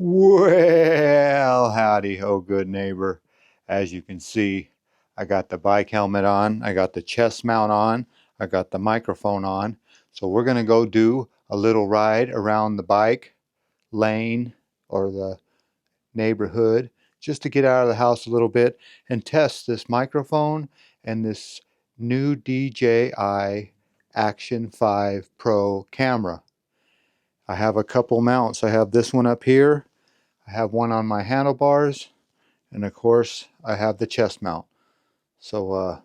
Well, howdy ho, good neighbor. As you can see, I got the bike helmet on, I got the chest mount on, I got the microphone on. So we're gonna go do a little ride around the bike lane or the neighborhood just to get out of the house a little bit and test this microphone and this new DJI Action 5 Pro camera. I have a couple mounts. I have this one up here. I have one on my handlebars, and of course I have the chest mount. So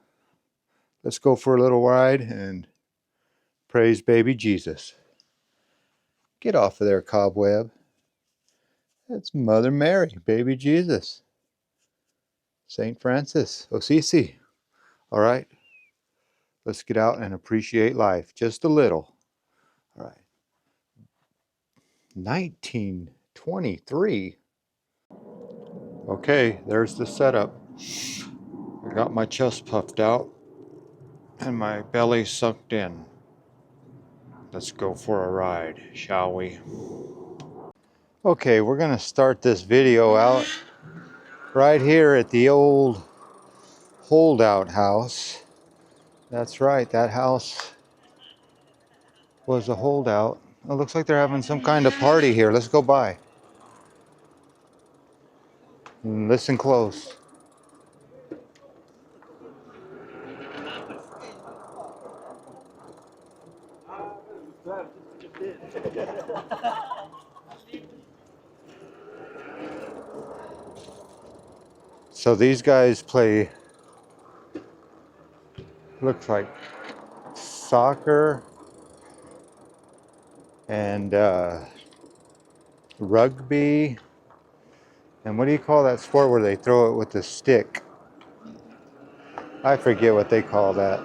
let's go for a little ride and praise baby Jesus. Get off of there, cobweb. It's Mother Mary, baby Jesus. St. Francis, Assisi. All right, let's get out and appreciate life just a little. All right. 1923. Okay, there's the setup. I got my chest puffed out and my belly sucked in. Let's go for a ride, shall we? Okay, we're gonna start this video out right here at the old holdout house. That's right, that house was a holdout. It looks like they're having some kind of party here. Let's go by and listen close. So these guys play, looks like soccer and rugby. And what do you call that sport where they throw it with the stick? I forget what they call that.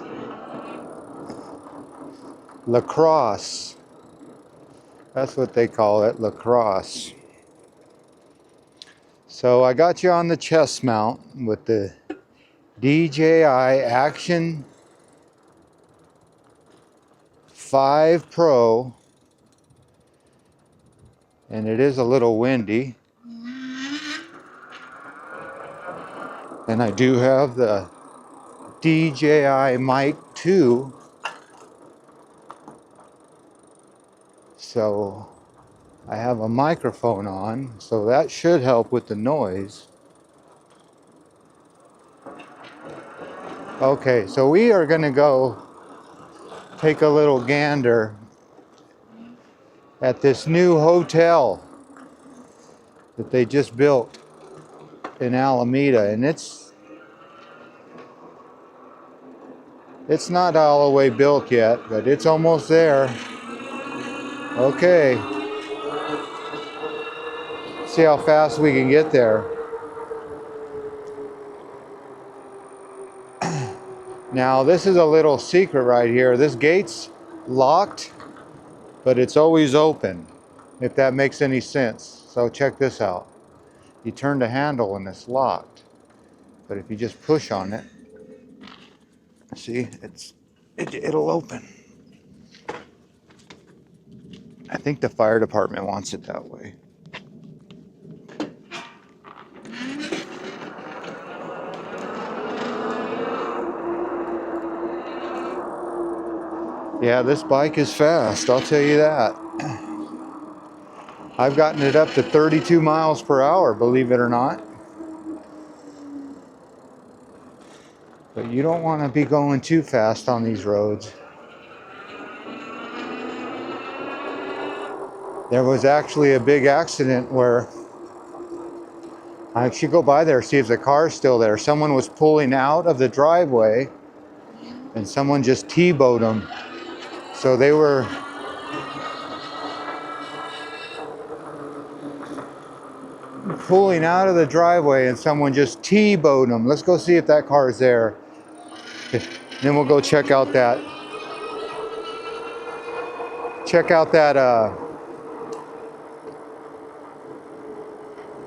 Lacrosse. That's what they call it, lacrosse. So I got you on the chest mount with the DJI Action 5 Pro. And it is a little windy. And I do have the DJI Mic 2. So I have a microphone on, so that should help with the noise. Okay, so we are gonna go take a little gander at this new hotel that they just built in Alameda, and it's not all the way built yet, but it's almost there. Okay, see how fast we can get there. Now this is a little secret right here. This gate's locked, but it's always open, if that makes any sense. So check this out. You turn the handle and it's locked, but if you just push on it, see, it'll open. I think the fire department wants it that way. Yeah, this bike is fast, I'll tell you that. I've gotten it up to 32 miles per hour, believe it or not. But you don't want to be going too fast on these roads. There was actually a big accident where I should go by there, see if the car's still there. Someone was pulling out of the driveway and someone just T-bowed them. So they were pulling out of the driveway and someone just T-bowed them. Let's go see if that car is there. Then we'll go check out that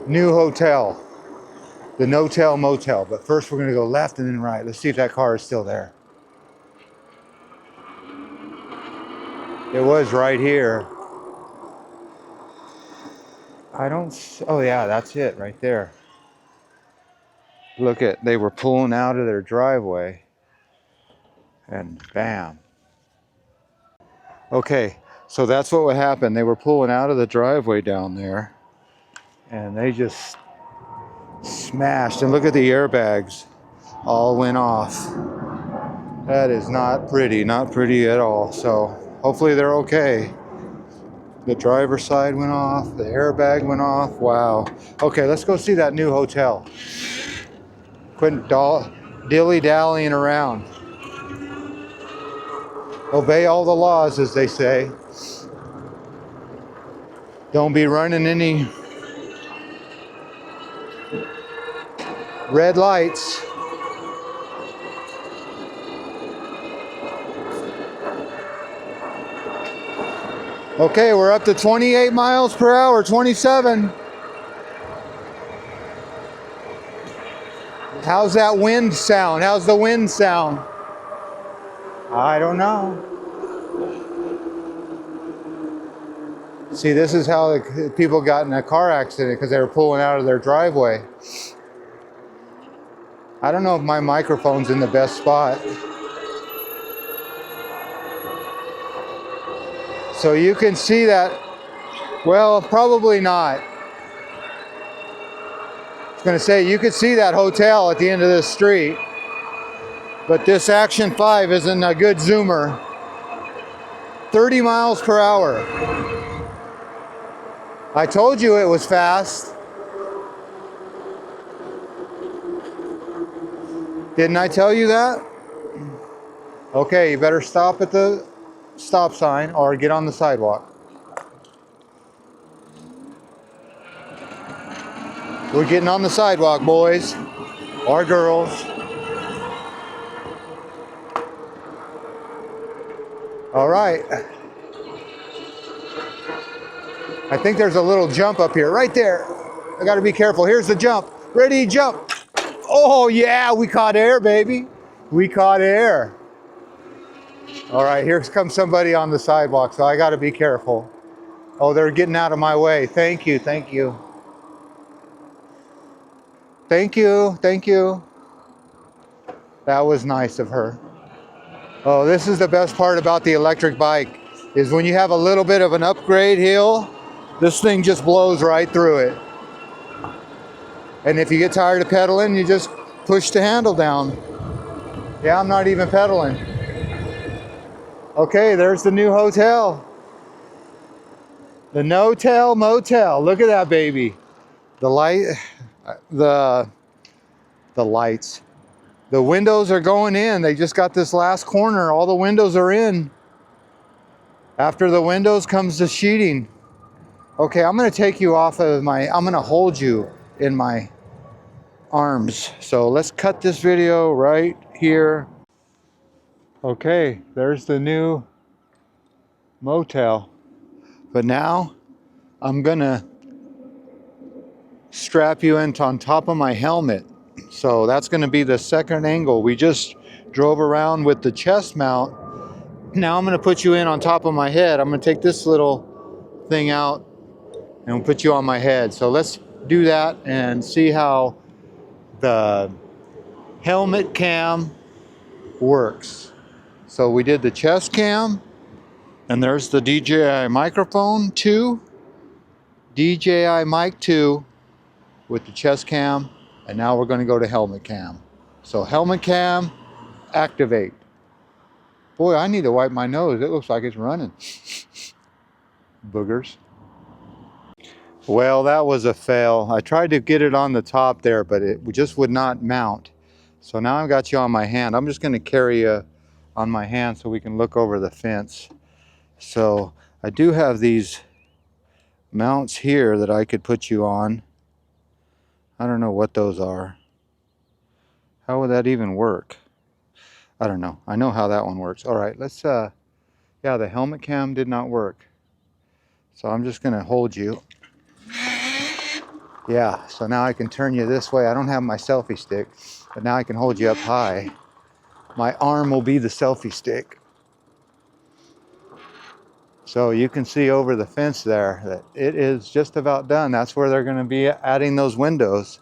new hotel, the No-Tell Motel. But first we're gonna go left and then right. Let's see if that car is still there. It was right here. I don't, oh yeah, that's it right there. Look at, they were pulling out of their driveway and bam. Okay, so that's what would happen. They were pulling out of the driveway down there and they just smashed. And look at the airbags, all went off. That is not pretty at all. So hopefully they're okay. The driver's side went off, the airbag went off. Wow. Okay, let's go see that new hotel. Quit dilly-dallying around. Obey all the laws, as they say. Don't be running any red lights. Okay, we're up to 28 miles per hour, 27. How's that wind sound? How's the wind sound? I don't know. See, this is how the people got in a car accident, because they were pulling out of their driveway. I don't know if my microphone's in the best spot. So you can see that, well, probably not. I was gonna say, you could see that hotel at the end of this street, but this Action 5 isn't a good zoomer. 30 miles per hour. I told you it was fast. Didn't I tell you that? Okay, you better stop at the stop sign or get on the sidewalk. We're getting on the sidewalk, boys or girls. All right. I think there's a little jump up here, right there. I gotta be careful. Here's the jump. Ready, jump. Oh yeah, we caught air, baby. We caught air. All right, here comes somebody on the sidewalk, so I gotta be careful. Oh, they're getting out of my way. Thank you, thank you. Thank you, thank you. That was nice of her. Oh, this is the best part about the electric bike, is when you have a little bit of an upgrade hill, this thing just blows right through it. And if you get tired of pedaling, you just push the handle down. Yeah, I'm not even pedaling. Okay, there's the new hotel. The no-tell motel. Look at that baby. The light, the lights. The windows are going in. They just got this last corner. All the windows are in. After the windows comes the sheeting. Okay, I'm gonna take you off of I'm gonna hold you in my arms. So let's cut this video right here. Okay, there's the new motel. But now I'm gonna strap you into on top of my helmet. So that's gonna be the second angle. We just drove around with the chest mount. Now I'm gonna put you in on top of my head. I'm gonna take this little thing out and we'll put you on my head. So let's do that and see how the helmet cam works. So we did the chest cam, and there's the DJI microphone 2, DJI Mic 2 with the chest cam, and now we're gonna go to helmet cam. So helmet cam, activate. Boy, I need to wipe my nose. It looks like it's running. Boogers. Well, that was a fail. I tried to get it on the top there, but it just would not mount. So now I've got you on my hand. I'm just gonna carry you on my hand so we can look over the fence. So I do have these mounts here that I could put you on. I don't know what those are. How would that even work? I don't know. I know how that one works. All right, let's, yeah, the helmet cam did not work. So I'm just gonna hold you. Yeah, so now I can turn you this way. I don't have my selfie stick, but now I can hold you up high. My arm will be the selfie stick. So you can see over the fence there that it is just about done. That's where they're going to be adding those windows.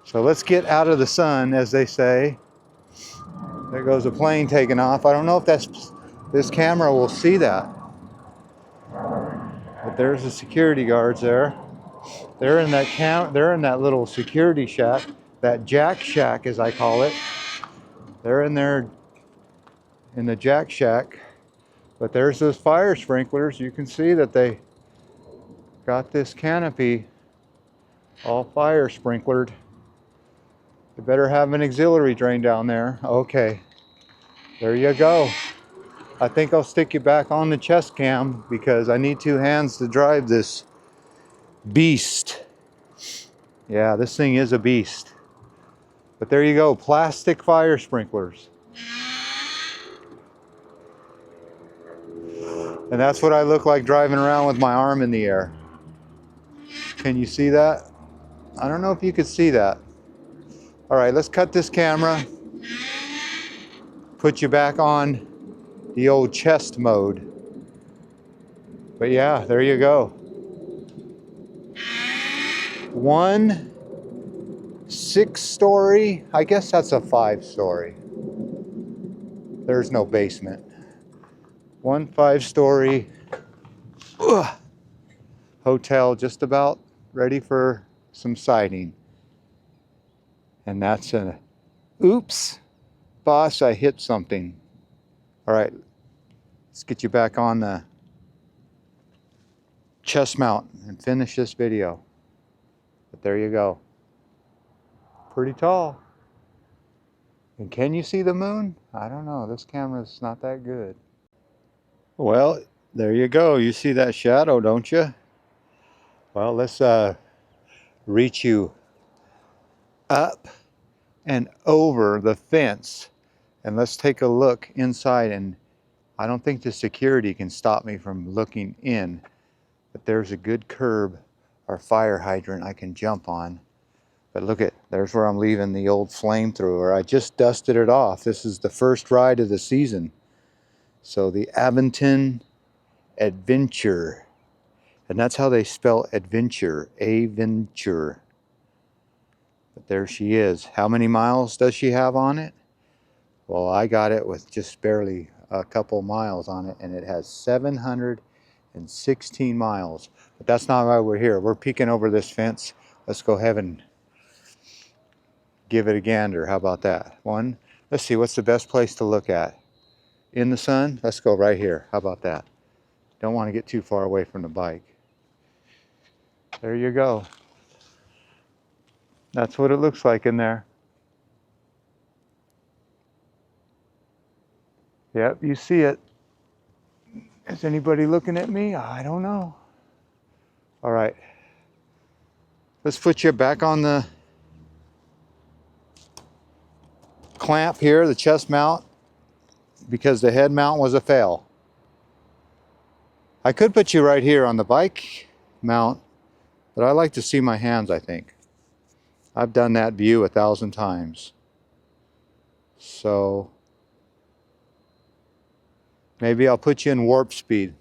So let's get out of the sun, as they say. There goes a plane taking off. I don't know if this camera will see that. But there's the security guards there. They're in that little security shack, that jack shack as I call it. They're in there in the jack shack. But there's those fire sprinklers. You can see that they got this canopy all fire sprinklered. They better have an auxiliary drain down there. Okay, there you go. I think I'll stick you back on the chest cam because I need two hands to drive this beast. Yeah, this thing is a beast. But there you go, plastic fire sprinklers. And that's what I look like driving around with my arm in the air. Can you see that? I don't know if you could see that. All right, let's cut this camera. Put you back on the old chest mode. But yeah, there you go. 1 6-story, I guess that's a 5-story. There's no basement. 1 5-story hotel just about ready for some siding. And that's an, oops, boss, I hit something. All right, let's get you back on the chest mount and finish this video. But there you go. Pretty tall. And can you see the moon? I don't know, this camera's not that good. Well, there you go. You see that shadow, don't you? Well, let's reach you up and over the fence and let's take a look inside. And I don't think the security can stop me from looking in, but there's a good curb or fire hydrant I can jump on. But look at, there's where I'm leaving the old flamethrower. I just dusted it off. This is the first ride of the season. So the Aventon Adventure, and that's how they spell adventure, Aventure. But there she is. How many miles does she have on it? Well, I got it with just barely a couple miles on it, and it has 716 miles. But that's not why we're here. We're peeking over this fence. Let's go ahead and give it a gander. How about that? One, let's see, what's the best place to look at? In the sun? Let's go right here. How about that? Don't want to get too far away from the bike. There you go. That's what it looks like in there. Yep, you see it. Is anybody looking at me? I don't know. All right. Let's put you back on the clamp here, the chest mount, because the head mount was a fail. I could put you right here on the bike mount, but I like to see my hands, I think. I've done that view 1,000 times. So maybe I'll put you in warp speed.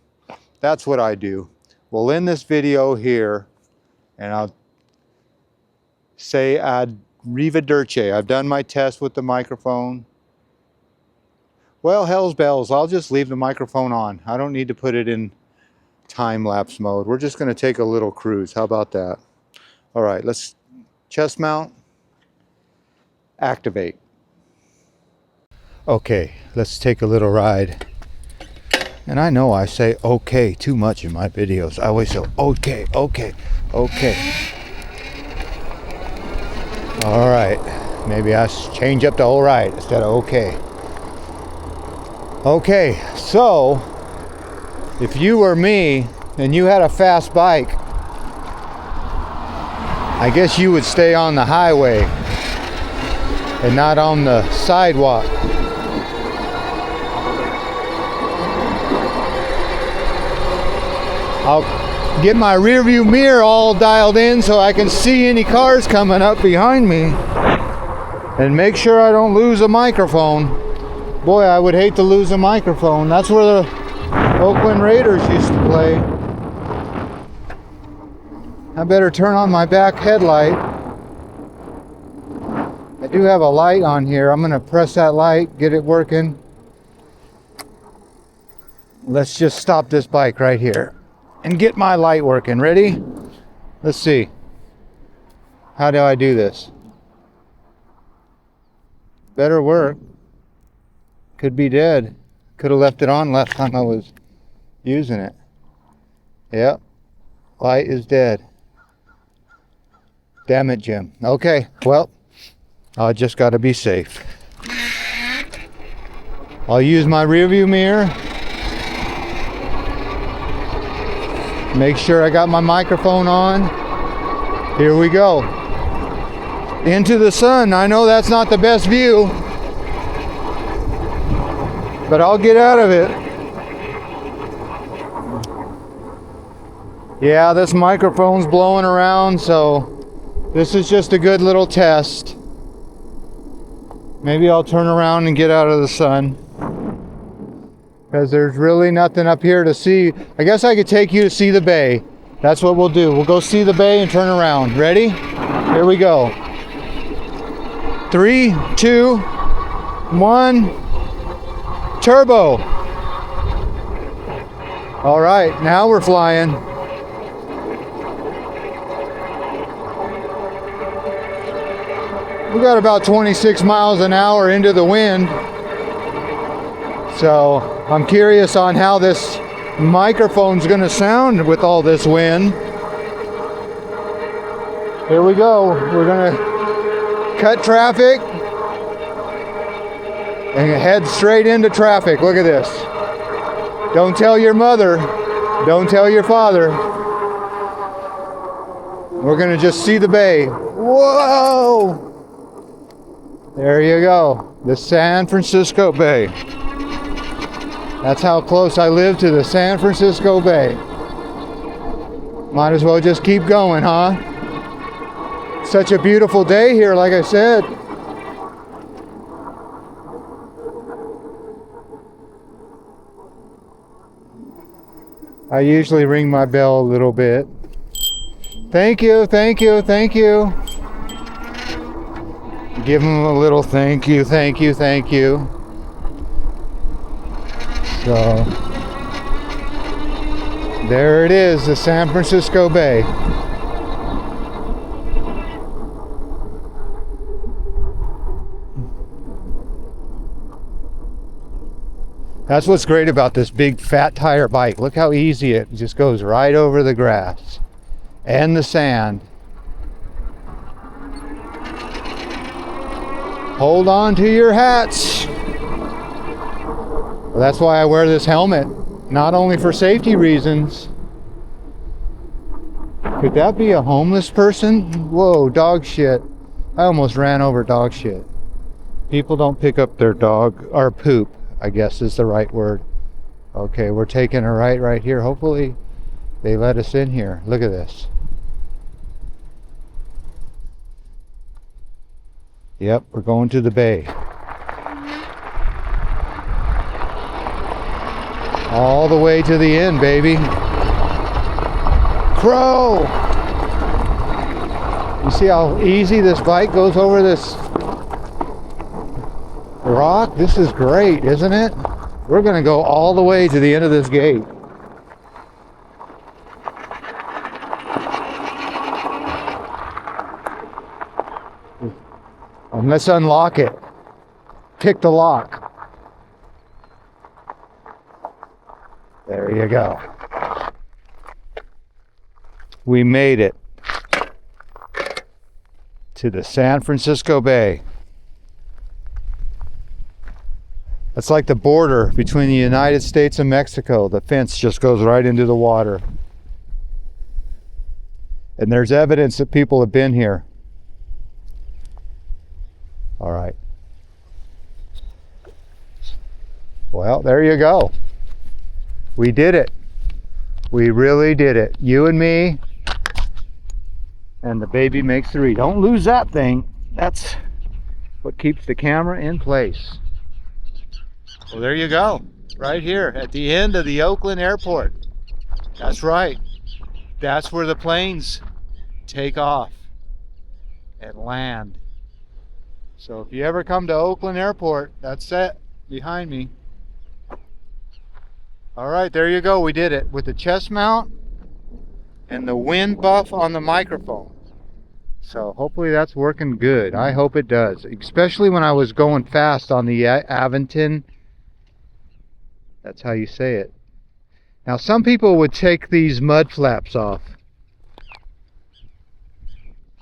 That's what I do. We'll end this video here and I'll say arrivederci. I've done my test with the microphone. Well, hell's bells, I'll just leave the microphone on. I don't need to put it in time-lapse mode. We're just going to take a little cruise. How about that? All right, let's chest mount, activate. Okay, let's take a little ride. And I know I say okay too much in my videos. I always say okay, okay, okay. All right, maybe I change up the whole ride instead of okay. Okay, so if you were me and you had a fast bike, I guess you would stay on the highway and not on the sidewalk. I'll get my rear view mirror all dialed in so I can see any cars coming up behind me and make sure I don't lose a microphone. Boy, I would hate to lose a microphone. That's where the Oakland Raiders used to play. I better turn on my back headlight. I do have a light on here. I'm gonna press that light, get it working. Let's just stop this bike right here and get my light working. Ready? Let's see. How do I do this? Better work. Could be dead. Could have left it on last time I was using it. Yep. Light is dead. Damn it, Jim. Okay, well, I just got to be safe. I'll use my rearview mirror. Make sure I got my microphone on. Here we go. Into the sun. I know that's not the best view, but I'll get out of it. Yeah, this microphone's blowing around, so this is just a good little test. Maybe I'll turn around and get out of the sun, because there's really nothing up here to see. I guess I could take you to see the bay. That's what we'll do. We'll go see the bay and turn around. Ready? Here we go. 3, 2, 1, turbo. All right, now we're flying. We got about 26 miles an hour into the wind. So I'm curious on how this microphone's gonna sound with all this wind. Here we go. We're gonna cut traffic and head straight into traffic. Look at this. Don't tell your mother. Don't tell your father. We're gonna just see the bay. Whoa! There you go. The San Francisco Bay. That's how close I live to the San Francisco Bay. Might as well just keep going, huh? Such a beautiful day here, like I said. I usually ring my bell a little bit. Thank you, thank you, thank you. Give them a little thank you, thank you, thank you. So, there it is, the San Francisco Bay. That's what's great about this big fat tire bike. Look how easy it just goes right over the grass and the sand. Hold on to your hats. Well, that's why I wear this helmet, not only for safety reasons. Could that be a homeless person? Whoa, dog shit. I almost ran over dog shit. People don't pick up their dog, or poop, I guess is the right word. Okay, we're taking a right here. Hopefully they let us in here. Look at this. Yep, we're going to the bay. All the way to the end, baby. Crow! You see how easy this bike goes over this rock? This is great, isn't it? We're going to go all the way to the end of this gate. And let's unlock it. Pick the lock. There you go. We made it to the San Francisco Bay. It's like the border between the United States and Mexico. The fence just goes right into the water. And there's evidence that people have been here. All right. Well, there you go. We did it. We really did it. You and me. And the baby makes 3. Don't lose that thing. That's what keeps the camera in place. Well, there you go. Right here at the end of the Oakland airport. That's right. That's where the planes take off and land. So if you ever come to Oakland Airport, that's it behind me. All right, there you go. We did it with the chest mount and the wind buff on the microphone. So hopefully that's working good. I hope it does, especially when I was going fast on the Aventon. That's how you say it. Now some people would take these mud flaps off.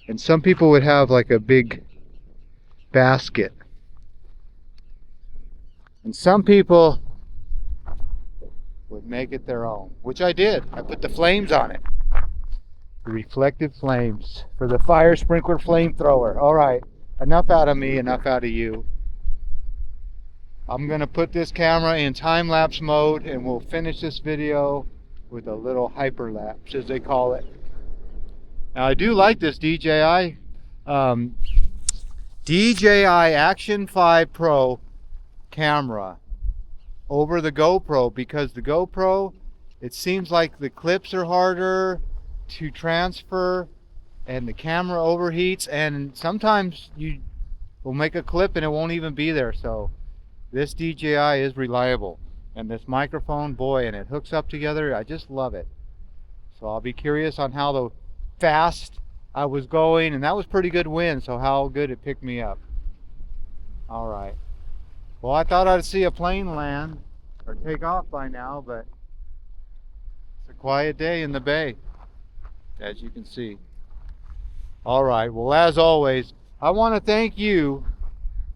And some people would have like a big basket. And some people would make it their own, which I did. I put the flames on it. The reflective flames for the fire sprinkler flamethrower. All right, enough out of me, enough out of you. I'm gonna put this camera in time-lapse mode and we'll finish this video with a little hyperlapse, as they call it. Now I do like this DJI Action 5 Pro camera over the GoPro, because the GoPro, it seems like the clips are harder to transfer and the camera overheats, and sometimes you will make a clip and it won't even be there. So this DJI is reliable, and this microphone, boy, and it hooks up together. I just love it. So I'll be curious on how the fast I was going, and that was pretty good wind, so how good it picked me up. All right, well, I thought I'd see a plane land or take off by now, but it's a quiet day in the bay, as you can see. All right, well, as always, I want to thank you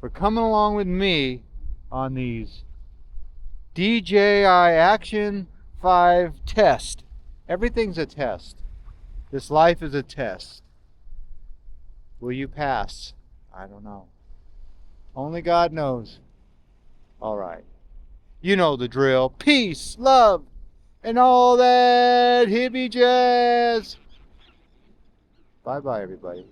for coming along with me on these DJI Action 5 test. Everything's a test. This life is a test. Will you pass? I don't know. Only God knows. All right. You know the drill. Peace, love, and all that hippie jazz. Bye-bye, everybody.